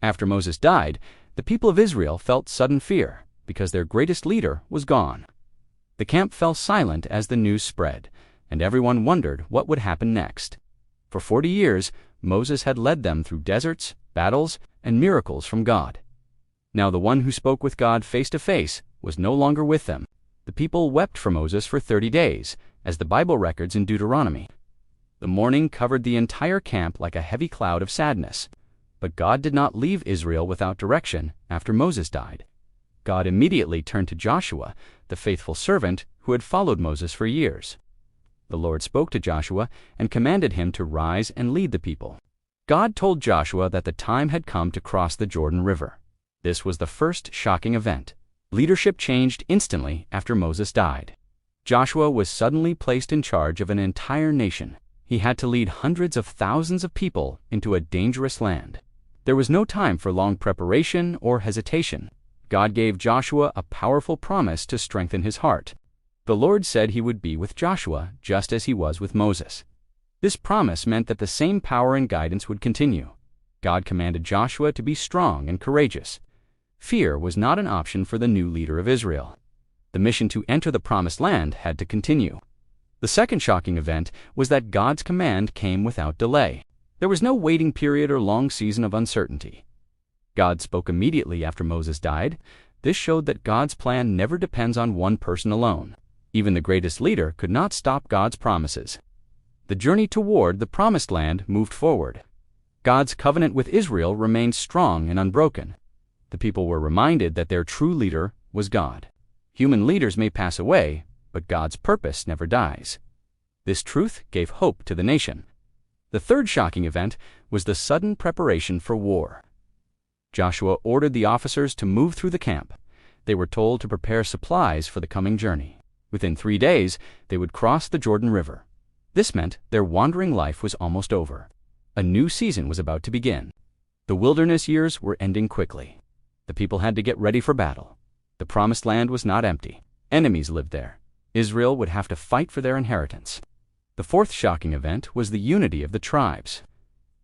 After Moses died, the people of Israel felt sudden fear because their greatest leader was gone. The camp fell silent as the news spread, and everyone wondered what would happen next. For 40 years, Moses had led them through deserts, battles, and miracles from God. Now the one who spoke with God face to face was no longer with them. The people wept for Moses for 30 days, as the Bible records in Deuteronomy. The mourning covered the entire camp like a heavy cloud of sadness. But God did not leave Israel without direction after Moses died. God immediately turned to Joshua, the faithful servant who had followed Moses for years. The Lord spoke to Joshua and commanded him to rise and lead the people. God told Joshua that the time had come to cross the Jordan River. This was the first shocking event. Leadership changed instantly after Moses died. Joshua was suddenly placed in charge of an entire nation. He had to lead hundreds of thousands of people into a dangerous land. There was no time for long preparation or hesitation. God gave Joshua a powerful promise to strengthen his heart. The Lord said he would be with Joshua just as he was with Moses. This promise meant that the same power and guidance would continue. God commanded Joshua to be strong and courageous. Fear was not an option for the new leader of Israel. The mission to enter the promised land had to continue. The second shocking event was that God's command came without delay. There was no waiting period or long season of uncertainty. God spoke immediately after Moses died. This showed that God's plan never depends on one person alone. Even the greatest leader could not stop God's promises. The journey toward the promised land moved forward. God's covenant with Israel remained strong and unbroken. The people were reminded that their true leader was God. Human leaders may pass away, but God's purpose never dies. This truth gave hope to the nation. The third shocking event was the sudden preparation for war. Joshua ordered the officers to move through the camp. They were told to prepare supplies for the coming journey. Within 3 days, they would cross the Jordan River. This meant their wandering life was almost over. A new season was about to begin. The wilderness years were ending quickly. The people had to get ready for battle. The promised land was not empty. Enemies lived there. Israel would have to fight for their inheritance. The fourth shocking event was the unity of the tribes.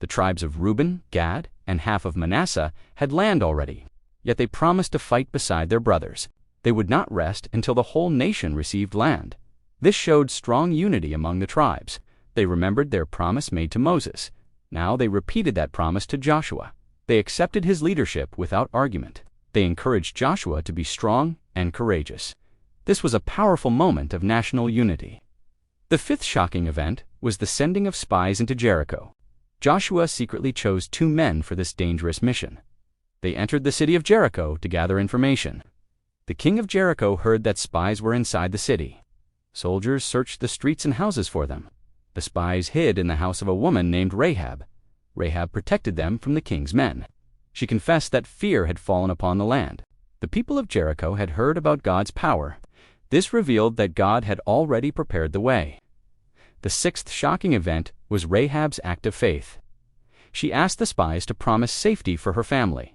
The tribes of Reuben, Gad, and half of Manasseh had land already, yet they promised to fight beside their brothers. They would not rest until the whole nation received land. This showed strong unity among the tribes. They remembered their promise made to Moses. Now they repeated that promise to Joshua. They accepted his leadership without argument. They encouraged Joshua to be strong and courageous. This was a powerful moment of national unity. The fifth shocking event was the sending of spies into Jericho. Joshua secretly chose 2 men for this dangerous mission. They entered the city of Jericho to gather information. The king of Jericho heard that spies were inside the city. Soldiers searched the streets and houses for them. The spies hid in the house of a woman named Rahab. Rahab protected them from the king's men. She confessed that fear had fallen upon the land. The people of Jericho had heard about God's power. This revealed that God had already prepared the way. The sixth shocking event was Rahab's act of faith. She asked the spies to promise safety for her family.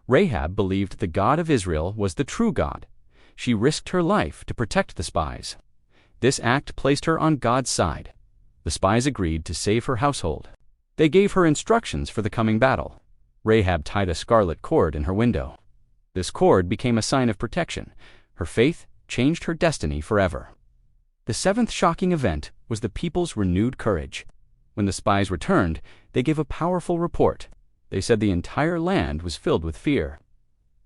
Rahab believed the God of Israel was the true God. She risked her life to protect the spies. This act placed her on God's side. The spies agreed to save her household. They gave her instructions for the coming battle. Rahab tied a scarlet cord in her window. This cord became a sign of protection. Her faith changed her destiny forever. The seventh shocking event was the people's renewed courage. When the spies returned, they gave a powerful report. They said the entire land was filled with fear.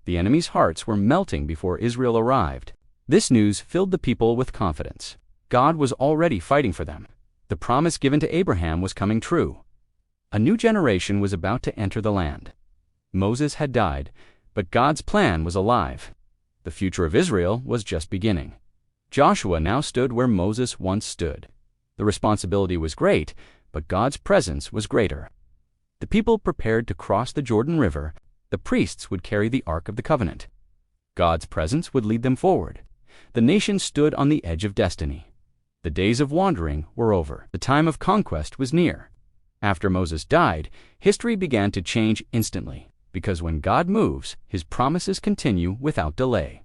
The enemy's hearts were melting before Israel arrived. This news filled the people with confidence. God was already fighting for them. The promise given to Abraham was coming true. A new generation was about to enter the land. Moses had died, but God's plan was alive. The future of Israel was just beginning. Joshua now stood where Moses once stood. The responsibility was great, but God's presence was greater. The people prepared to cross the Jordan River. The priests would carry the Ark of the Covenant. God's presence would lead them forward. The nation stood on the edge of destiny. The days of wandering were over. The time of conquest was near. After Moses died, history began to change instantly, because when God moves, his promises continue without delay.